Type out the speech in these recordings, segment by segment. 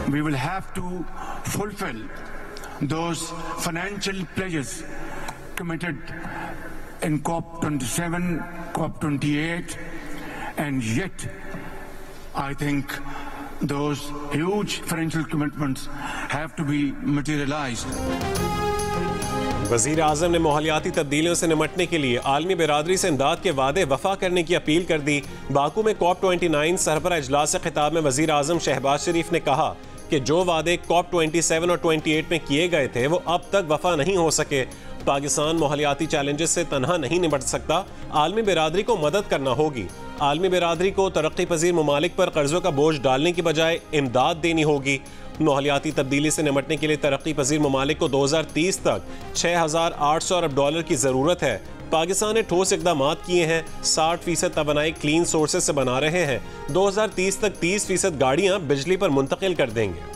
we will have to fulfill those financial pledges committed in COP27, COP28, and yet I think those huge financial commitments have to be materialized. वज़ीर आज़म ने माहौलियाती तब्दीलियों से निमटने के लिए आलमी बिरादरी से इमदाद के वादे वफा करने की अपील कर दी। बाकू में COP29 सरबराह इजलास से खिताब में वज़ीर आज़म शहबाज शरीफ ने कहा कि जो वादे COP27 और 28 में किए गए थे वो अब तक वफा नहीं हो सके। पाकिस्तान माहौलियाती चैलेंजेस से तनहा नहीं निपट सकता, आलमी बिरादरी को मदद करना होगी। आलमी बिरादरी को तरक्की पजीर ममालिक पर कर्जों का बोझ डालने की बजाय इमदाद देनी होगी। माहौलियाती तब्दीली से निपटने के लिए तरक्की पजीर ममालिक को 2030 तक $6,800 अरब की ज़रूरत है। पाकिस्तान ने ठोस इकदाम किए हैं। 60% तवानाई क्लीन सोर्सेज से बना रहे हैं। 2030 तक 30% गाड़ियां बिजली पर मुंतकिल कर देंगे।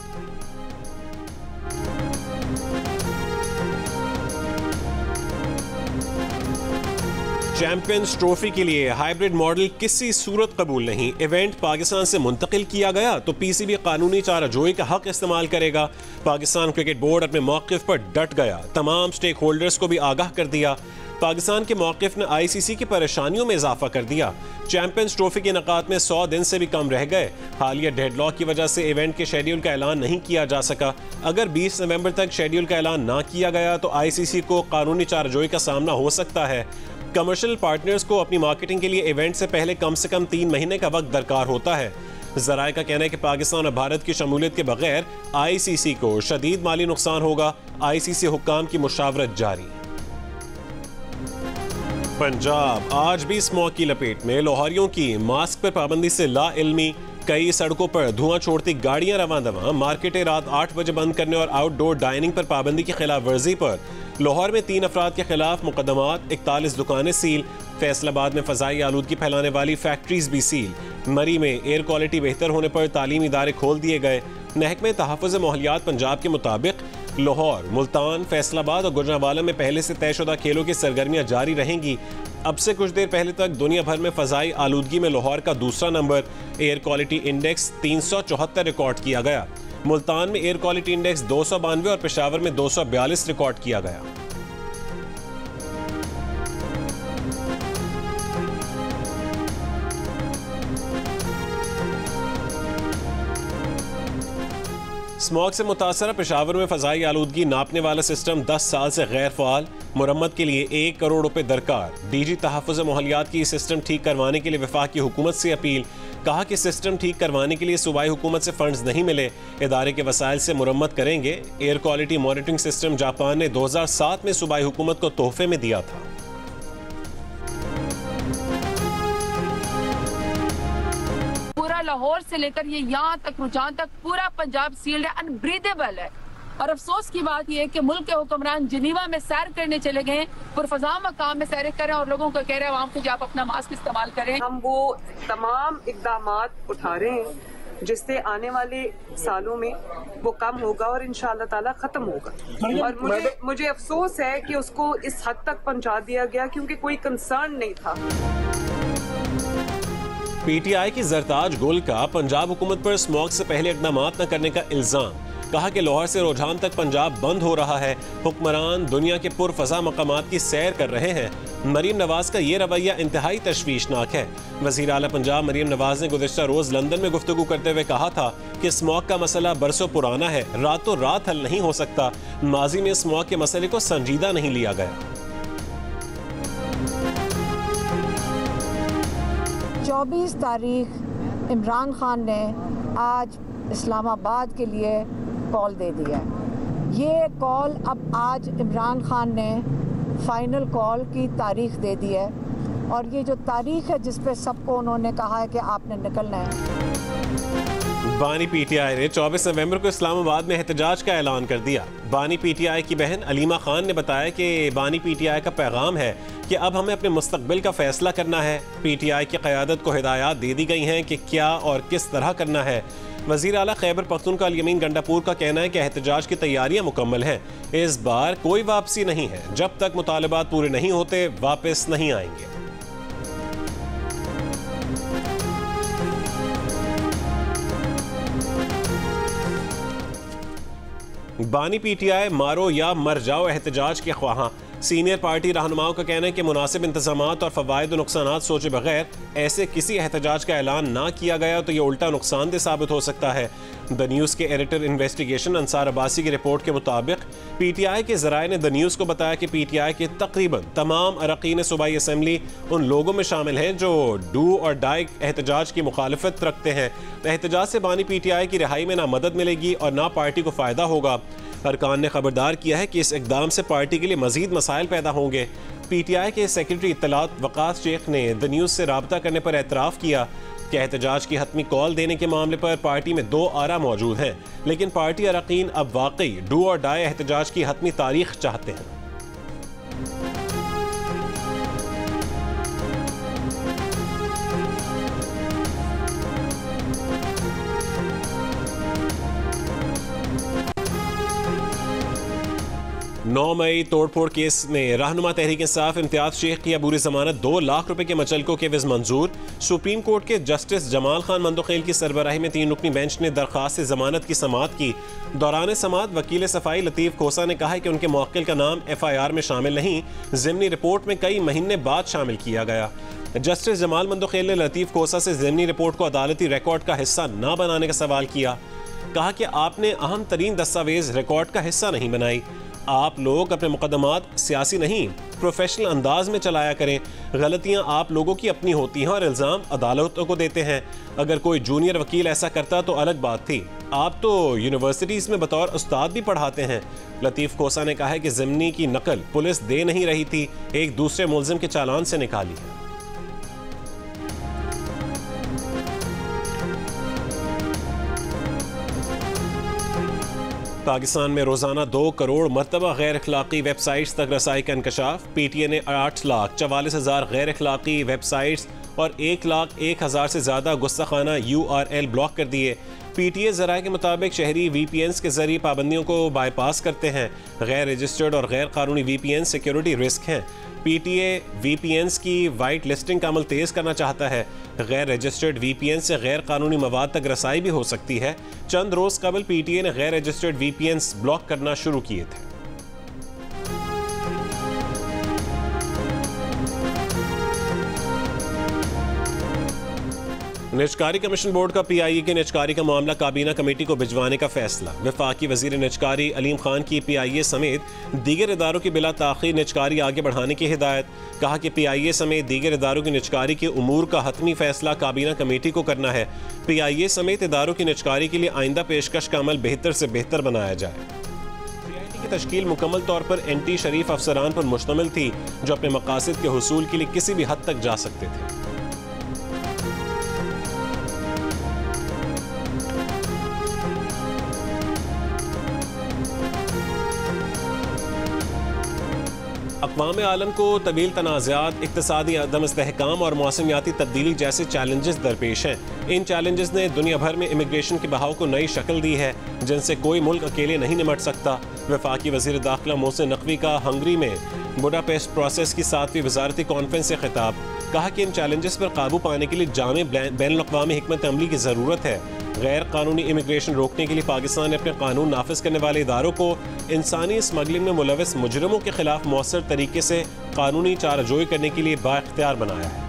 चैंपियंस ट्रॉफी के लिए हाइब्रिड मॉडल किसी सूरत कबूल नहीं। इवेंट पाकिस्तान से मुंतकिल किया गया तो पीसीबी कानूनी चाराजोई का हक इस्तेमाल करेगा। पाकिस्तान क्रिकेट बोर्ड अपने मौक़िफ़ पर डट गया, तमाम स्टेक होल्डर्स को भी आगाह कर दिया। पाकिस्तान के मौक़िफ़ ने आईसीसी की परेशानियों में इजाफा कर दिया। चैंपियंस ट्रॉफी के इनेकाद में 100 दिन से भी कम रह गए। हालिया डेडलॉक की वजह से इवेंट के शेड्यूल का ऐलान नहीं किया जा सका। अगर 20 नवंबर तक शेड्यूल का ऐलान ना किया गया तो आईसीसी को कानूनी चाराजोई का सामना हो सकता है। कमर्शियल पार्टनर्स को अपनी मार्केटिंग के लिए इवेंट से पहले कम से कम 3 महीने का वक्त दरकार होता है। ज़राए का कहना है कि पाकिस्तान और भारत की शमूलियत के बगैर आईसीसी को शदीद माली नुकसान होगा। आईसीसी हुक्काम की मुशावरत जारी। पंजाब आज भी स्मॉग की लपेट में। लाहौरियों की मास्क पर पाबंदी से ला इल्मी। कई सड़कों पर धुआं छोड़ती गाड़ियां रवां दवां। मार्केटें रात 8 बजे बंद करने और आउटडोर डाइनिंग पर पाबंदी की खिलाफ वर्जी पर लाहौर में 3 अफराद के खिलाफ मुकदमात। 41 दुकानें सील। फैसलाबाद में फ़ज़ाई आलूदगी फैलाने वाली फैक्ट्रीज भी सील। मरी में एयर क्वालिटी बेहतर होने पर तालीमी इदारे खोल दिए गए। महकमे तहफ़्फ़ुज़ माहौलियात पंजाब के मुताबिक लाहौर, मुल्तान, फैसलाबाद और गुजरांवाला में पहले से तयशुदा खेलों की सरगर्मियां जारी रहेंगी। अब से कुछ देर पहले तक दुनिया भर में फ़ज़ाई आलूदगी में लाहौर का दूसरा number. Air quality index 374 record किया गया। मुल्तान में एयर क्वालिटी इंडेक्स 292 और पेशावर में 242 रिकॉर्ड किया गया। स्मॉग से मुतासर पेशावर में फ़ज़ाई आलूदगी नापने वाला सिस्टम 10 साल से गैर फ़ाल। मुरम्मत के लिए 1 करोड़ रुपए दरकार। डीजी तहफ़्फ़ुज़ माहौलियात की सिस्टम ठीक करवाने के लिए वफाकी हुकूमत से अपील। कहा कि सिस्टम ठीक करवाने के लिए सूबाई हुकूमत से फंड्स नहीं मिले, इदारे के वसाइल से मुरम्मत करेंगे। Air quality monitoring system Japan ने 2007 में सूबाई हुकूमत को तोहफे में दिया था। लाहौर से लेकर ये यहाँ तक रुझान तक पूरा पंजाब सील्ड है, अनब्रीदेबल है। और अफसोस की बात यह है कि मुल्क के हुक्मरान जिनीवा में सैर करने चले गए, पुरफज़ा मकाम में सैर करें और लोगों को कह रहे हैं आवाम को कि आप अपना मास्क इस्तेमाल करें। हम वो तमाम इक़दामात उठा रहे हैं जिससे आने वाले सालों में वो कम होगा और इंशाअल्लाह ताला खत्म होगा। और मुझे अफसोस है कि उसको इस हद तक पहुंचा दिया गया क्योंकि कोई कंसर्न नहीं था। पीटीआई की जरताज गुल का पंजाब हुकूमत पर स्मॉग से पहले इक़दाम न करने का इल्ज़ाम। कहा कि लाहौर से रुझान तक पंजाब बंद हो रहा है। हुक्मरान दुनिया के पुरफज़ा मकामात की सैर कर रहे हैं। मरीम नवाज का ये रवैया इंतहाई तशवीशनाक है। वज़ीर आला पंजाब मरीम नवाज ने गुज़िश्ता रोज़ लंदन में गुफ्तगू करते हुए कहा था कि स्मॉग का मसला बरसों पुराना है, रातों रात हल नहीं हो सकता। माजी में स्मॉग के मसले को संजीदा नहीं लिया गया। 24 तारीख इमरान खान ने आज इस्लामाबाद के लिए कॉल दे दिया। ये कॉल अब आज इमरान खान ने फाइनल कॉल की तारीख दे दी है और ये जो तारीख है जिस पे सबको उन्होंने कहा है कि आपने निकलना है। बानी पीटीआई ने 24 नवंबर को इस्लामाबाद में एहतजाज का ऐलान कर दिया। बानी पीटीआई की बहन अलीमा खान ने बताया कि बानी पीटीआई का पैगाम है कि अब हमें अपने मुस्तकबिल का फैसला करना है। पीटीआई की क़यादत को हिदायत दे दी गई हैं कि क्या और किस तरह करना है। वज़ीर आला खैबर पख्तूनख्वा अल-यमीन गंडापुर का कहना है कि एहतजाज की तैयारियां मुकम्मल हैं। इस बार कोई वापसी नहीं है। जब तक मुतालबात पूरे नहीं होते वापस नहीं आएंगे। बानी PTI मारो या मर जाओ एहतजाज के ख्वाहां। सीनियर पार्टी रहनुमाओं का कहना है कि मुनासिब इंतजामात और फवायद और नुकसानात सोचे बगैर ऐसे किसी एहतजाज का ऐलान ना किया गया तो ये उल्टा नुकसानदेह साबित हो सकता है। द न्यूज़ के एडिटर इन्वेस्टिगेशन अंसार अब्बासी की रिपोर्ट के मुताबिक PTI के ज़राए ने द न्यूज़ को बताया कि PTI के तकरीबन तमाम अरकान सूबाई असम्बली उन लोगों में शामिल हैं जो डू और डाई एहतजाज की मुखालफत रखते हैं। एहतजाज से बानी PTI की रिहाई में ना मदद मिलेगी और ना पार्टी को फ़ायदा होगा। अरकान ने खबरदार किया है कि इस इकदाम से पार्टी के लिए मजीद मसाइल पैदा होंगे। PTI के सेक्रेटरी इत्तलात वक़ास शेख ने द न्यूज़ से राब्ता करने पर एतराफ़ किया कि एहतजाज की हतमी कॉल देने के मामले पर पार्टी में दो आरा मौजूद हैं, लेकिन पार्टी अरकान अब वाकई डू और डाई एहतजाज की हतमी तारीख चाहते हैं। नौ मई तोड़फोड़ केस में रहनुमा तहरीक इंसाफ इम्तियाज शेख की अबूरी जमानत 2 लाख रुपए के मचलकों के एवज मंजूर। सुप्रीम कोर्ट के जस्टिस जमाल खान मंदोखेल की सरबराही में 3 रुकनी बेंच ने दरख्वास्त जमानत की समाअत की। दौरान समाअत वकील सफाई लतीफ़ खोसा ने कहा है कि उनके मुवक्किल का नाम FIR में शामिल नहीं, ज़िमनी रिपोर्ट में कई महीने बाद शामिल किया गया। जस्टिस जमाल मंदोखेल ने लतीफ़ खोसा से ज़िमनी रिपोर्ट को अदालती रिकॉर्ड का हिस्सा न बनाने का सवाल किया। कहा कि आपने अहम तरीन दस्तावेज रिकॉर्ड का हिस्सा नहीं बनाई। आप लोग अपने मुकदमात सियासी नहीं प्रोफेशनल अंदाज में चलाया करें। गलतियां आप लोगों की अपनी होती हैं और इल्ज़ाम अदालतों को देते हैं। अगर कोई जूनियर वकील ऐसा करता तो अलग बात थी। आप तो यूनिवर्सिटीज़ में बतौर उस्ताद भी पढ़ाते हैं। लतीफ़ खोसा ने कहा है कि ज़िमनी की नकल पुलिस दे नहीं रही थी, एक दूसरे मुलजिम के चालान से निकाली है। पाकिस्तान में रोजाना 2 करोड़ मरतबा गैर अखलाकी वेबसाइट्स तक रसाई का इंकशाफ। PTA ने 8,44,000 गैर अखलाकी वेबसाइट्स और 1,01,000 से ज़्यादा गुस्ताखाना URL ब्लॉक कर दिए। PTA ज़राए के मुताबिक शहरी VPNs के जरिए पाबंदियों को बाईपास करते हैं। गैर रजिस्टर्ड और गैर कानूनी VPN सिक्योरिटी रिस्क हैं। PTA VPNs की वाइट लिस्टिंग का अमल तेज़ करना चाहता है। गैर रजिस्टर्ड VPN से गैर कानूनी मवाद तक रसाई भी हो सकती है। चंद रोज़ कबल PTA ने गैर रजिस्टर्ड VPNs ब्लॉक करना शुरू किए थे। निजकारी कमीशन बोर्ड का PIA की निजकारी का मामला काबीना कमेटी को भिजवाने का फैसला। वफाकी वजीर निजकारी अलीम खान की PIA समेत दीगर इदारों की बिला ताख़ीर निजकारी आगे बढ़ाने की हिदायत। कहा कि PIA समेत दीगर इदारों की निजकारी के उमूर का हतमी फैसला काबीना कमेटी को करना है। PIA समेत इदारों की निजकारी के लिए आइंदा पेशकश का अमल बेहतर से बेहतर बनाया जाए। CIT की तश्कील मुकम्मल तौर पर एंटी शरीफ अफसरान पर मुश्तमिल थी जो अपने मकासद के हुसूल के लिए किसी भी हद तक जा सकते थे। अक़वाम आलम को तवील तनाज़ात, इक़्तिसादी अदम इस्तेहकाम और मौसमियाती तब्दीली जैसे चैलेंजेस दरपेश हैं। इन चैलेंजेस ने दुनिया भर में इमिग्रेशन के बहाव को नई शक्ल दी है जिनसे कोई मुल्क अकेले नहीं निमट सकता। वफाकी वज़ीर दाखिला मोहसिन नकवी का हंगरी में बुडापेस्ट प्रोसेस की 7वीं वज़ारती कॉन्फ्रेंस से खिताब। कहा कि इन चैलेंजेस पर काबू पाने के लिए जामे बैनुल-अक़वामी हिकमत अमली की ज़रूरत है। गैर कानूनी इमिग्रेशन रोकने के लिए पाकिस्तान ने अपने कानून नाफिज करने वाले इदारों को इंसानी स्मगलिंग में मुलविस मुजरिमों के खिलाफ मौसर तरीके से कानूनी चाराजोई करने के लिए बाइख्तियार बनाया है।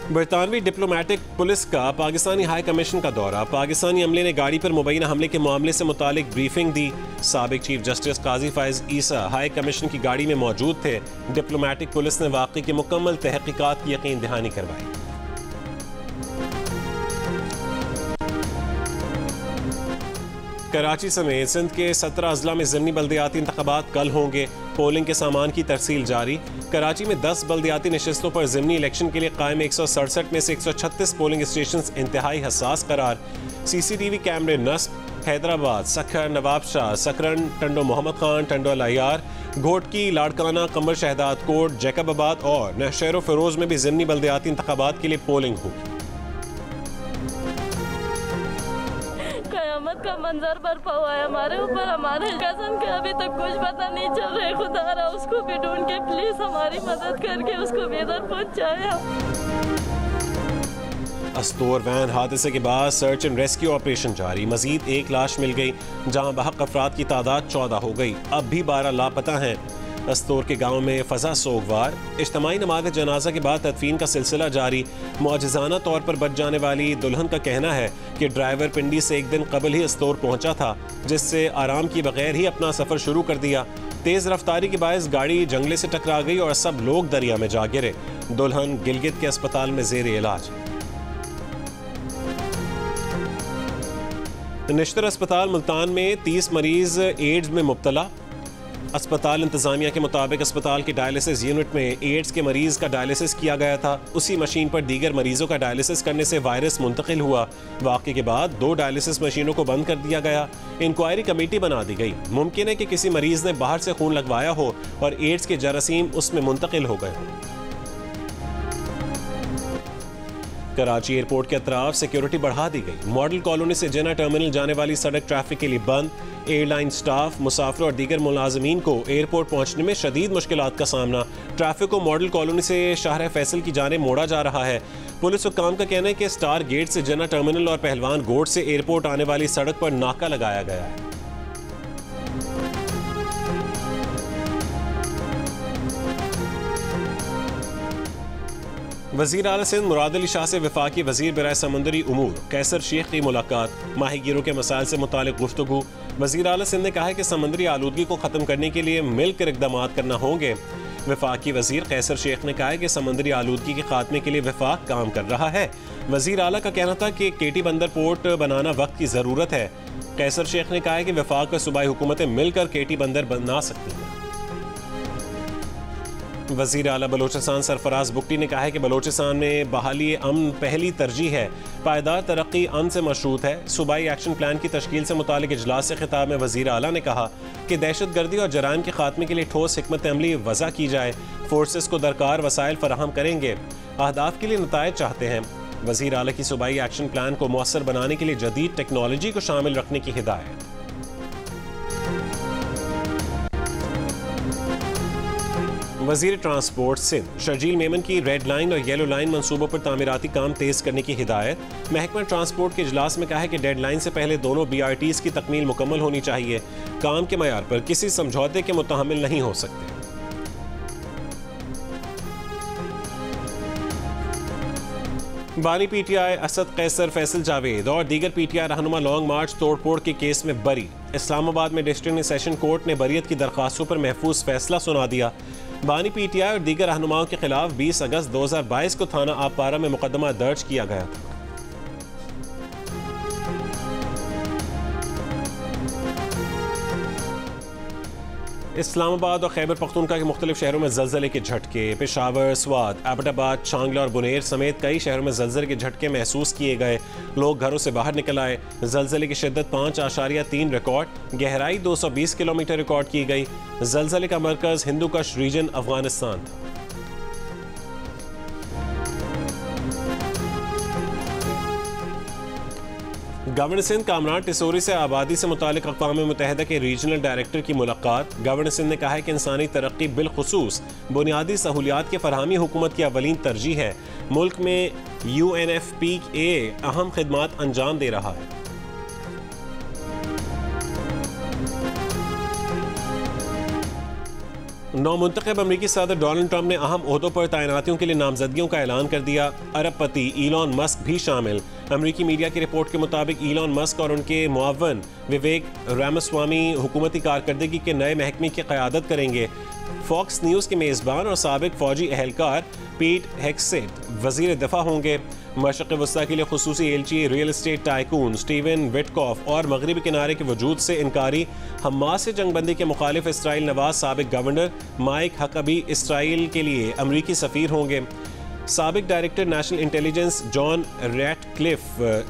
बरतानवी डिप्लोमेटिक पुलिस का पाकिस्तानी हाई कमीशन का दौरा। पाकिस्तानी अमले ने गाड़ी पर मुबैना हमले के मामले से मुतालिक ब्रीफिंग दी। साबिक चीफ जस्टिस काजी फायज ईसा हाई कमीशन की गाड़ी में मौजूद थे। डिप्लोमेटिक पुलिस ने वाक़े की मुकम्मल तहकीकात की यकीन दहानी करवाई। कराची समेत सिंध के 17 अजला में ज़िमनी बल्दियाती इंतखाबात कल होंगे। पोलिंग के सामान की तरसील जारी। कराची में 10 बल्दियाती नशिस्तों पर ज़िमनी इलेक्शन के लिए कायम 167 में से 136 पोलिंग स्टेशन इंतहाई हसास करार। CCTV कैमरे नस्ब। हैदराबाद, सखर, नवाबशाह, सकरन, टंडो मोहम्मद खान, टंडो अलायार, घोटकी, लाड़काना, कमर शहदाद कोट, जैकबाबाद और नौशहर फिरोज में भी ज़िमनी बल्दियाती इंतखाबात के लिए पोलिंग होगी। कयामत का मंजर बरपा हुआ है हमारे ऊपर, हमारे कज़न के अभी तक कुछ पता नहीं चल रहा है। खुदा रहा उसको भी ढूंढ के प्लीज हमारी मदद करके उसको भी इधर पहुंचाए। अस्तोर वैन हादसे के बाद सर्च एंड रेस्क्यू ऑपरेशन जारी। मजीद एक लाश मिल गई, जहां बहक अफराद की तादाद 14 हो गई। अब भी 12 लापता हैं। अस्तोर के गांव में फजा सोगवार। इज्तिमाई नमाज जनाजा के बाद तदफीन का सिलसिला जारी। मुआजिज़ाना तौर पर बच जाने वाली दुल्हन का कहना है कि ड्राइवर पिंडी से एक दिन कबल ही अस्तोर पहुंचा था, जिससे आराम की बगैर ही अपना सफर शुरू कर दिया। तेज रफ्तारी के बायस गाड़ी जंगले से टकरा गई और सब लोग दरिया में जा गिरे। दुल्हन गिलगित के अस्पताल में जेर इलाज। निश्तर अस्पताल मुल्तान में 30 मरीज एड्स में मुब्तला। अस्पताल इंतजामिया के मुताबिक अस्पताल की डायलिसिस यूनिट में एड्स के मरीज का डायलिसिस किया गया था। उसी मशीन पर दीगर मरीजों का डायलिसिस करने से वायरस मुंतकिल हुआ। वाक़े के बाद 2 डायलिसिस मशीनों को बंद कर दिया गया। इंक्वायरी कमेटी बना दी गई। मुमकिन है कि किसी मरीज ने बाहर से खून लगवाया हो और एड्स के जरासीम उसमें मुंतकिल हो गए। कराची एयरपोर्ट के अतराफ सिक्योरिटी बढ़ा दी गई। मॉडल कॉलोनी से जिन्ना टर्मिनल जाने वाली सड़क ट्रैफिक के लिए बंद। एयरलाइन स्टाफ, मुसाफिर और दीगर मुलाजमीन को एयरपोर्ट पहुंचने में शदीद मुश्किलात का सामना। ट्रैफिक को मॉडल कॉलोनी से शाहर फैसल की जाने मोड़ा जा रहा है। पुलिस हुक्काम का कहना है कि स्टार गेट से जिन्ना टर्मिनल और पहलवान गोड से एयरपोर्ट आने वाली सड़क पर नाका लगाया गया है। वज़ीर आला सिंध मुराद अली शाह से वफाकी वज़ीर बराए समुंदरी उमूर कैसर शेख की मुलाकात। माहीगीरों के मसाइल से मुतालिक गुफ्तगू। वज़ीर आला सिंध ने कहा है कि समंदरी आलूदगी को ख़त्म करने के लिए मिलकर इक़दाम करना होंगे। वफाकी वज़ीर कैसर शेख ने कहा है कि समंदरी आलूदगी के खात्मे के लिए वफाक काम कर रहा है। वज़ीर आला का कहना था कि केटी बंदर पोर्ट बनाना वक्त की ज़रूरत है। कैसर शेख ने कहा है कि वफाक और सूबाई हुकूमतें मिलकर केटी बंदर बना सकती हैं। वज़ीर आला बलोचिस्तान सरफराज बुगटी ने कहा है कि बलोचिस्तान में बहाली अमन पहली तरजीह है। पायदार तरक्की अमन से मशरूत है। सूबाई एक्शन प्लान की तश्कील से मुतालिक इजलास से खिताब में वज़ीर आला ने कहा कि दहशतगर्दी और जराइम के खात्मे के लिए ठोस हिकमत अमली वज़ा की जाए। फोर्सेस को दरकार वसाइल फराहम करेंगे। अहदाफ के लिए नतायज चाहते हैं। वज़ीर आला की सूबाई एक्शन प्लान को मौसर बनाने के लिए जदीद टेक्नोलॉजी को शामिल रखने की हिदायत। वज़ीर ट्रांसपोर्ट सिंध शर्जील मेमन की रेड लाइन और येलो लाइन मंसूबों पर तामीराती काम तेज करने की हिदायत। महकमा ट्रांसपोर्ट के इजलास में कहा है कि डेड लाइन से पहले दोनों BRTs की तकमील मुकम्मल होनी चाहिए। काम के मयार पर किसी समझौते के मुतहम्मिल नहीं हो सकते। बानी PTI असद कैसर फैसल जावेद और दीगर PTI रहनुमा लॉन्ग मार्च तोड़फोड़ के केस में बरी। इस्लामाबाद में डिस्ट्रिक्ट सेशन कोर्ट ने बरियत की दरख्वास्तों पर महफूज फैसला सुना दिया। बानी PTI और दीगर रहनुमाओं के खिलाफ 20 अगस्त 2022 को थाना आपपारा में मुकदमा दर्ज किया गया था। इस्लामाबाद और खैबर पख्तूनख्वा के मुख्तलिफ शहरों में जलजले के झटके। पेशावर, स्वात, एबटाबाद, चांगला और बुनेर समेत कई शहरों में जलजले के झटके महसूस किए गए। लोग घरों से बाहर निकल आए। जलजले की शिद्दत 5.3 रिकॉर्ड, गहराई 220 किलोमीटर रिकॉर्ड की गई। जलजले का मरकज हिंदूकश रीजन अफगानिस्तान था। गवर्नर सिंध कामरान टिसोरी से आबादी से मुतालिक अक़वाम मुत्तहिदा के रीजनल डायरेक्टर की मुलाकात। गवर्नर सिंध ने कहा है कि इंसानी तरक्की बिलखुसूस बुनियादी सहूलियात की फरहमी हुकूमत की अवलीन तरजीह है। मुल्क में UNFPA अहम खिदमात अंजाम दे रहा है। नौमुंतखब अमरीकी सदर डोनाल्ड ट्रंप ने अहम ओहदों पर तैनातियों के लिए नामजदगियों का ऐलान कर दिया। अरबपति ईलॉन मस्क भी शामिल। अमरीकी मीडिया की रिपोर्ट के मुताबिक ईलॉन मस्क और उनके मुआवन विवेक रामास्वामी हुकूमती कारकर्दगी के नए महकमे की क़यादत करेंगे। फॉक्स न्यूज़ के मेज़बान और साबिक फौजी एहलकार पीट हेग्सेट वज़ीर दिफा होंगे। मशरक़ वस्ता के लिए खुसूसी एलची real estate tycoon Steven Witkoff और मगरबी किनारे के वजूद से इनकारी हमास से जंगबंदी के मुखालिफ इसराइल नवाज साबिक गवर्नर माइक हकबी इसराइल के लिए अमरीकी सफ़ीर होंगे। साबिक director national intelligence John Ratcliffe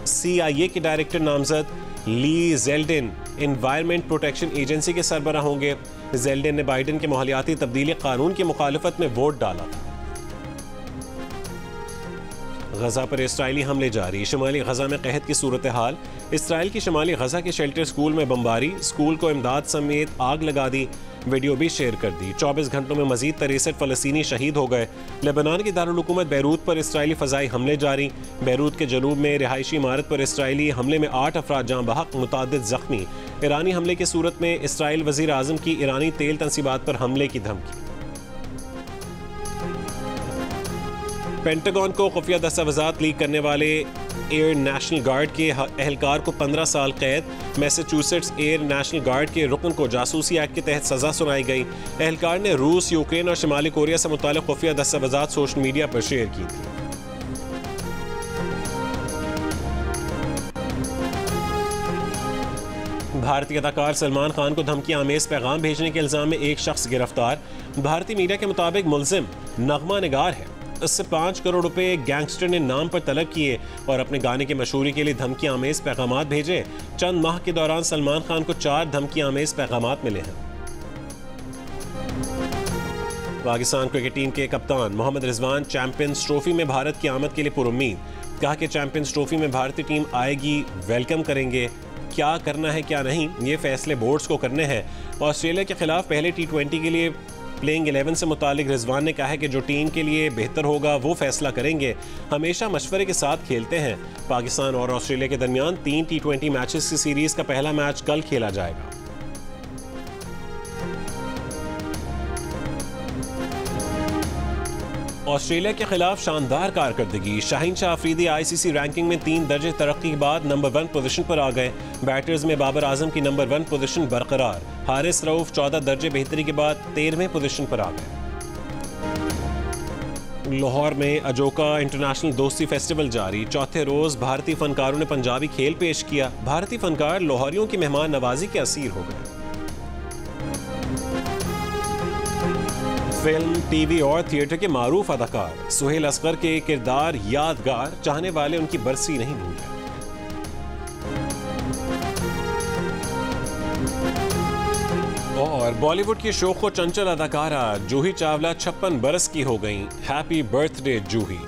CIA के डायरेक्टर नामजद Lee Zeldin Environment Protection Agency के सरबराह होंगे। जेल्डेन ने बाइडेन के माहौलियाती तब्दीली कानून की मुखालफत में वोट डाला था। गजा पर इसराइली हमले जारी, शुमाली गजा में कहत की सूरत हाल। इसराइल की शुमाली गजा के शेल्टर स्कूल में बमबारी, स्कूल को इमदाद समेत आग लगा दी, वीडियो भी शेयर कर दी। 24 घंटों में मजीद 63 फलस्तीनी शहीद हो गए। लेबनान की दारुल हुकूमत बैरूत पर इसराइली फ़ज़ाई हमले जारी, बैरूत के जनूब में रिहायशी इमारत पर इसराइली हमले में 8 अफराद जाँ बहक, मुतादिद ज़ख्मी। ईरानी हमले की सूरत में इसराइल वज़ीर आज़म की ईरानी तेल तंसीबात पर हमले की धमकी। पेंटागन को खुफिया दस्तावेज़ात लीक करने वाले एयर नेशनल गार्ड के एहलकार को 15 साल कैद। मैसाचुसेट्स एयर नेशनल गार्ड के रुकन को जासूसी एक्ट के तहत सजा सुनाई गई। एहलकार ने रूस, यूक्रेन और शुमाली कोरिया से मुताल्लिक़ खुफिया दस्तावेज़ात सोशल मीडिया पर शेयर की थी। भारतीय अदाकार सलमान खान को धमकी आमेज पैगाम भेजने के इल्ज़ाम में एक शख्स गिरफ्तार। भारतीय मीडिया के मुताबिक मुलजिम नगमा निगार है। इससे 5 करोड़ रुपए गैंगस्टर ने नाम पर तलब किए और अपने गाने की मशहूरी के लिए धमकी आमेज पैगामात भेजे। चंद माह के दौरान सलमान खान को 4 धमकी आमेज पैगामात मिले हैं। पाकिस्तान क्रिकेट टीम के कप्तान मोहम्मद रिजवान चैंपियंस ट्रॉफी में भारत की आमद के लिए पुरुम्मीद। कहा कि चैंपियंस ट्रॉफी में भारतीय टीम आएगी, वेलकम करेंगे। क्या करना है क्या नहीं, ये फैसले बोर्ड्स को करने हैं। ऑस्ट्रेलिया के खिलाफ पहले T20 के लिए प्लेइंग 11 से मुतालिक रिजवान ने कहा है कि जो टीम के लिए बेहतर होगा वो फैसला करेंगे, हमेशा मशवरे के साथ खेलते हैं। पाकिस्तान और ऑस्ट्रेलिया के दरमियान 3 T20 मैचेस की सीरीज का पहला मैच कल खेला जाएगा। ऑस्ट्रेलिया के खिलाफ शानदार कारकर्दगी, शाहीन शाह अफरीदी ICC रैंकिंग में 3 दर्जे तरक्की के बाद नंबर 1 पोजीशन पर आ गए। बैटर्स में बाबर आजम की नंबर 1 पोजीशन बरकरार। हारिस रऊफ 14 दर्जे बेहतरी के बाद 13वें पोजीशन पर आ गए। लाहौर में अजोका इंटरनेशनल दोस्ती फेस्टिवल जारी, चौथे रोज भारतीय फनकारों ने पंजाबी खेल पेश किया। भारतीय फनकार लाहौरियों की मेहमान नवाजी के असीर हो गए। फिल्म, टीवी और थिएटर के मारूफ अदाकार सुहेल असगर के किरदार यादगार, चाहने वाले उनकी बरसी नहीं भूले। और बॉलीवुड की शोख व चंचल अदाकारा जूही चावला 56 बरस की हो गईं। हैप्पी बर्थडे जूही।